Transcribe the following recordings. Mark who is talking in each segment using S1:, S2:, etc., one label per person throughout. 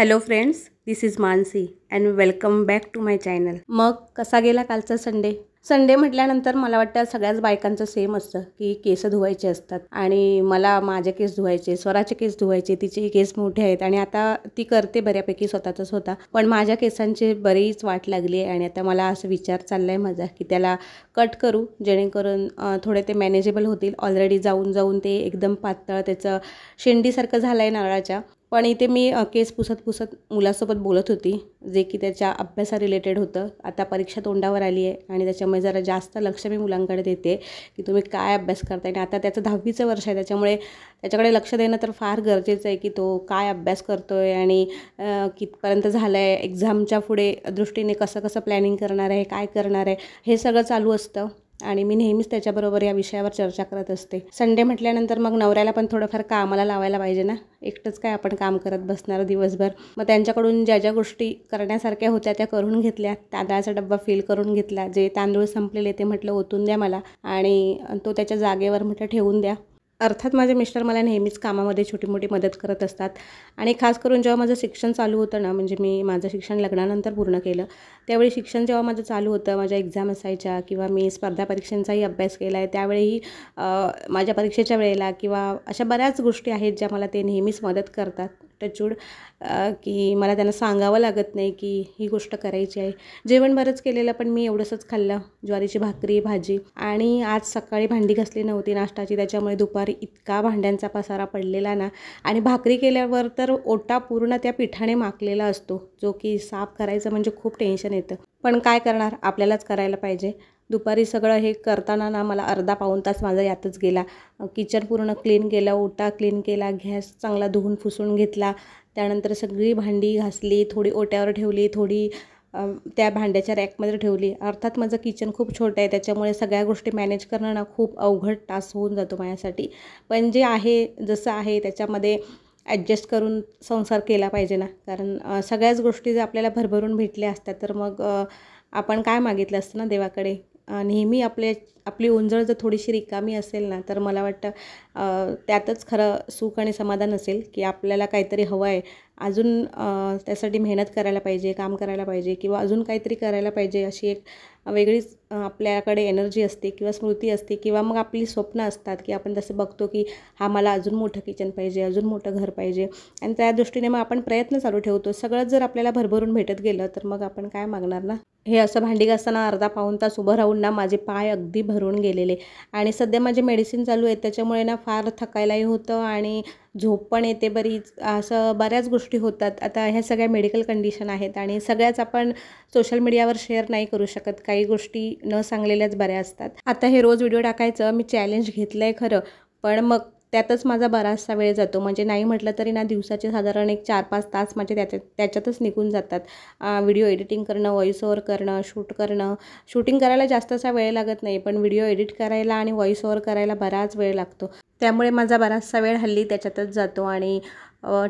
S1: Hello friends, this is Mansi and welcome back to my channel. मग कसा गेला कालचा संडे म्हटल्यानंतर मला वाटतं सगळ्याच बायकांचं सेम असतं की केस धुवायचे असतात. आणि मला माझे केस धुवायचे, स्वराचे केस धुवायचे, तिचे केस मोठे आहेत आणि आता ती करते बऱ्यापैकी स्वतः. पण माझ्या केसांची बरीच वाट लागली आहे आणि आता मला असं विचार चाललाय माझा की त्याला कट करू, जेणेकरून थोडे ते मॅनेजेबल होतील. ऑलरेडी जाऊन ते एकदम पातळ त्याचं शेंडीसारखं झालं आहे नारळाच्या. पण इथे मी केस पुसत मुलासोबत बोलत होती, जे की त्याच्या अभ्यासा रिलेटेड होतं. आता परीक्षा तोंडावर आली आहे आणि त्याच्यामुळे जरा जास्त लक्ष मी मुलांकडे देते की तुम्ही काय अभ्यास करताय. आणि आता त्याचं 10वीचं वर्ष आहे, त्याच्यामुळे त्याच्याकडे लक्ष देणं तर फार गरजेचं आहे की तो काय अभ्यास करतो आहे आणि कितपर्यंत झालं आहे, एक्झामच्या पुढे दृष्टीने कसं प्लॅनिंग करणार आहे, काय करणार आहे, हे सगळं चालू असतं. आणि मी नेहमीच त्याच्याबरोबर या विषयावर चर्चा करत असते. संडे म्हटल्यानंतर मग नवऱ्याला पण थोडंफार कामाला लावायला पाहिजे ना, एकटंच काय आपण काम करत बसणार दिवसभर. मग त्यांच्याकडून ज्या गोष्टी करण्यासारख्या होत्या त्या करून घेतल्या. तांदळाचा डब्बा फिल करून घेतला, जे तांदूळ संपलेले ते म्हटलं ओतून द्या मला, आणि तो त्याच्या जागेवर म्हटलं ठेवून द्या. अर्थात माझे मिस्टर मला नेहमीच कामामध्ये छोटी मोठी मदत करत असतात. आणि खास करून जेव्हा माझं शिक्षण चालू होतं ना, म्हणजे मी माझं शिक्षण लग्नानंतर पूर्ण केलं, त्यावेळी शिक्षण जेव्हा माझं चालू होतं, माझ्या एक्झाम असायच्या किंवा मी स्पर्धा परीक्षांचाही अभ्यास केला आहे, त्यावेळीही माझ्या परीक्षेच्या वेळेला किंवा अशा बऱ्याच गोष्टी आहेत ज्या मला ते नेहमीच मदत करतात. टचूड की मला त्यांना सांगावं लागत नाही की ही गोष्ट करायची आहे. जेवण बरंच केलेलं, पण मी एवढंसंच खाल्लं, ज्वारीची भाकरी, भाजी. आणि आज सकाळी भांडी घासली नव्हती नाश्ताची, त्याच्यामुळे दुपारी इतका भांड्यांचा पसारा पडलेला ना. आणि भाकरी केल्यावर तर ओटा पूर्ण त्या पिठाने माखलेला असतो, जो की साफ करायचं म्हणजे खूप टेन्शन येतं. पण काय करणार, आपल्यालाच करायला पाहिजे. दुपारी सगळं हे करताना ना मला अर्धा पाऊण तास माझा यातच गेला. किचन पूर्ण क्लीन केलं, ओटा क्लीन केला, गॅस चांगला धुवून पुसून घेतला, त्यानंतर सगळी भांडी घासली, थोडी ओट्यावर ठेवली, थोडी त्या भांड्याच्या रॅकमध्ये ठेवली. अर्थात माझं किचन खूप छोटं आहे, त्याच्यामुळे सगळ्या गोष्टी मॅनेज करणं ना खूप अवघड टास्क होऊन जातो माझ्यासाठी. पण जे आहे जसं आहे त्याच्यामध्ये ॲडजस्ट करून संसार केला पाहिजे ना. कारण सगळ्याच गोष्टी जर आपल्याला भरभरून भेटल्या असतात तर मग आपण काय मागितलं असतं ना देवाकडे. नेहमी आपली ओंजळ जर थोडीशी रिकामी असेल ना, तर मला वाटतं त्यातच खरं सुख आणि समाधान असेल की आपल्याला काहीतरी हवं आहे, अजून त्यासाठी मेहनत करायला पाहिजे, काम करायला पाहिजे किंवा अजून काहीतरी करायला पाहिजे, अशी एक वेगळीच आपल्याकडे एनर्जी असते किंवा स्मृती असते. किंवा मग आपली स्वप्न असतात की आपण जसं बघतो की मला अजून मोठं किचन पाहिजे, अजून मोठं घर पाहिजे, आणि त्या दृष्टीने मग आपण प्रयत्न चालू ठेवतो. सगळंच जर आपल्याला भरभरून भेटत गेलं तर मग आपण काय मागणार ना. हे असं भांडी घासताना अर्धा पाऊण तास उभं राहून ना माझे पाय अगदी भरून गेलेले. आणि सध्या माझे मेडिसिन चालू आहेत, त्याच्यामुळे ना फार थकायलाही होतं आणि झोप पण येते बरीच, असं बऱ्याच गोष्टी होतात. आता ह्या सगळ्या मेडिकल कंडिशन आहेत आणि सगळ्याच आपण सोशल मीडियावर शेअर नाही करू शकत. काही गोष्टी न सांगलेल्याच बऱ्या असतात. आता हे रोज व्हिडिओ टाकायचं मी चॅलेंज घेतलं आहे खरं, पण मग त्यातच माझा बराचसा वेळ जातो. म्हणजे नाही म्हटलं तरी ना दिवसाचे साधारण एक 4-5 तास माझे त्याच्यातच निघून जातात. व्हिडिओ एडिटिंग करणं, व्हॉईस ओव्हर करणं, शूट करणं. शूटिंग करायला जास्त असा वेळ लागत नाही, पण व्हिडिओ एडिट करायला आणि व्हॉईस ओव्हर करायला बराच वेळ लागतो. त्यामुळे माझा बराचसा वेळ हल्ली त्याच्यातच जातो. आणि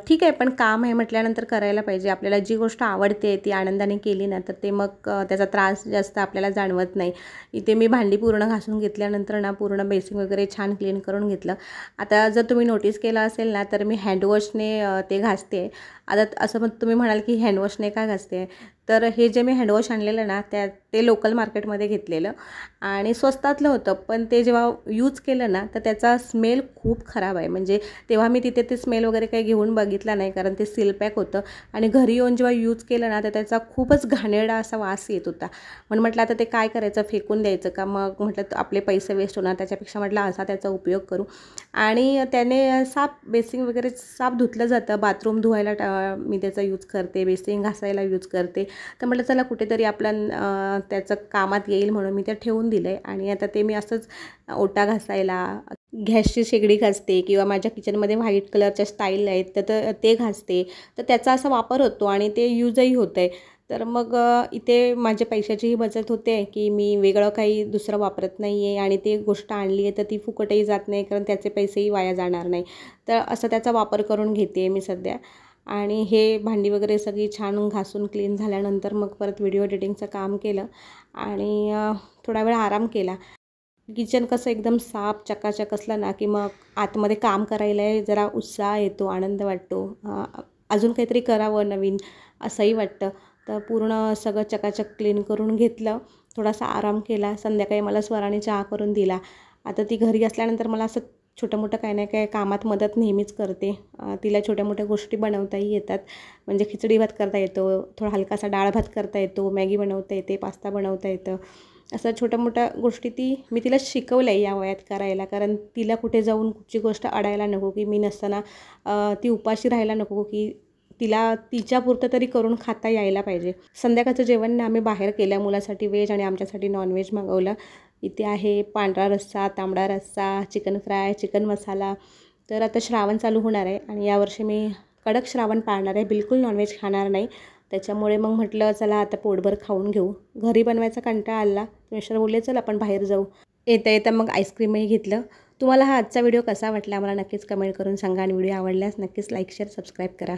S1: ठीक आहे, पण काम आहे म्हटल्यानंतर करायला पाहिजे. आपल्याला जी गोष्ट आवडते ती आनंदाने केली ना तर ते मग त्याचा त्रास जास्त आपल्याला जाणवत नाही. इथे मी भांडी पूर्ण घासून घेतल्यानंतर ना पूर्ण बेसिन वगैरे छान क्लीन करून घेतलं. आता जर तुम्ही नोटीस केलं असेल ना तर मी हँडवॉशने ते घासते. आता असं मग तुम्ही म्हणाल की हँडवॉशने का घासते, तर हे जे मी हँडवॉश आणलेलं ना ते लोकल मार्केटमध्ये घेतलेलं आणि स्वस्तातलं होतं. पण ते जेव्हा यूज केलं ना तर त्याचा स्मेल खूप खराब आहे. म्हणजे तेव्हा मी तिथे ते स्मेल वगैरे काही घेऊन बघितला नाही, कारण ते सील पॅक होतं. आणि घरी येऊन जेव्हा यूज केलं ना तर त्याचा खूपच घाणेरडा असा वास येत होता. म्हणून म्हटलं आता ते काय करायचं, फेकून द्यायचं का. मग म्हटलं आपले पैसे वेस्ट होणार, त्याच्यापेक्षा म्हटलं असा त्याचा उपयोग करू. आणि त्याने बेसिन वगैरे साफ धुतलं जातं. बाथरूम धुवायला मी त्याचा यूज करते, बेसिन घासायला यूज करते. तर म्हटलं चला कुठेतरी आपलं त्याचं कामात येईल म्हणून मी ते ठेवून दिलं आहे. आणि आता ते मी असंच ओटा घासायला, गॅसची शेगडी घासते किंवा माझ्या किचनमध्ये व्हाईट कलरच्या स्टाईल आहेत तर ते घासते. तर त्याचा असा वापर होतो आणि ते यूजही होतं आहे. तर मग इथे माझ्या पैशाचीही बचत होते की मी वेगळं काही दुसरं वापरत नाही आहे आणि ती गोष्ट आणली आहे तर ती फुकटही जात नाही, कारण त्याचे पैसेही वाया जाणार नाही. तर असं त्याचा वापर करून घेते मी सध्या. आणि हे भांडी वगैरे सगळी छान घासून क्लीन झाल्यानंतर मग परत व्हिडिओ एडिटिंगचं काम केलं आणि थोडा वेळ आराम केला. किचन कसं एकदम साफ चकाचक असलं ना की मग आतमध्ये काम करायला जरा उत्साह येतो, आनंद वाटतो. अजून काहीतरी करावं नवीन असंही वाटतं. तर पूर्ण सगळं चकाचक क्लीन करून घेतलं, थोडासा आराम केला. संध्याकाळी मला स्वराने चहा करून दिला. आता ती घरी असल्यानंतर मला असं छोटं-मोठं काही ना काही कामात मदत नेहमीच करते. तिला छोट्या-मोठ्या गोष्टी बनवताही येतात. म्हणजे खिचडी भात करता येतो, थोडा हलकासा डाळ भात करता येतो, मॅगी बनवता येते, पास्ता बनवता येतं. असं छोट्या-मोठ्या गोष्टी मी तिला शिकवल्या आहे या वयात करायला. कारण तिला कुठे जाऊन कुठची गोष्ट अडायला नको, की मी नसताना ती उपाशी राहायला नको, की तिला तिच्यापुरतं तरी करून खाता यायला पाहिजे. संध्याकाळचं जेवण आम्ही बाहेर केलं. मुलासाठी व्हेज आणि आमच्यासाठी नॉनव्हेज मागवलं. इथे आहे पांढरा रस्सा, तांबडा रस्सा, चिकन फ्राय, चिकन मसाला. तर आता श्रावण चालू होणार आहे आणि यावर्षी मी कडक श्रावण पाळणार आहे. बिलकुल नॉनव्हेज खाणार नाही. त्याच्यामुळे मग म्हटलं चला आता पोटभर खाऊन घेऊ. घरी बनवायचा कंटाळा आला. मिस्टर बोलले चल आपण बाहेर जाऊ. येता येता मग आईस्क्रीमही घेतलं. तुम्हाला हा आजचा व्हिडिओ कसा वाटला मला नक्कीच कमेंट करून सांगा आणि व्हिडिओ आवडल्यास नक्कीच लाईक, शेअर, सबस्क्राईब करा.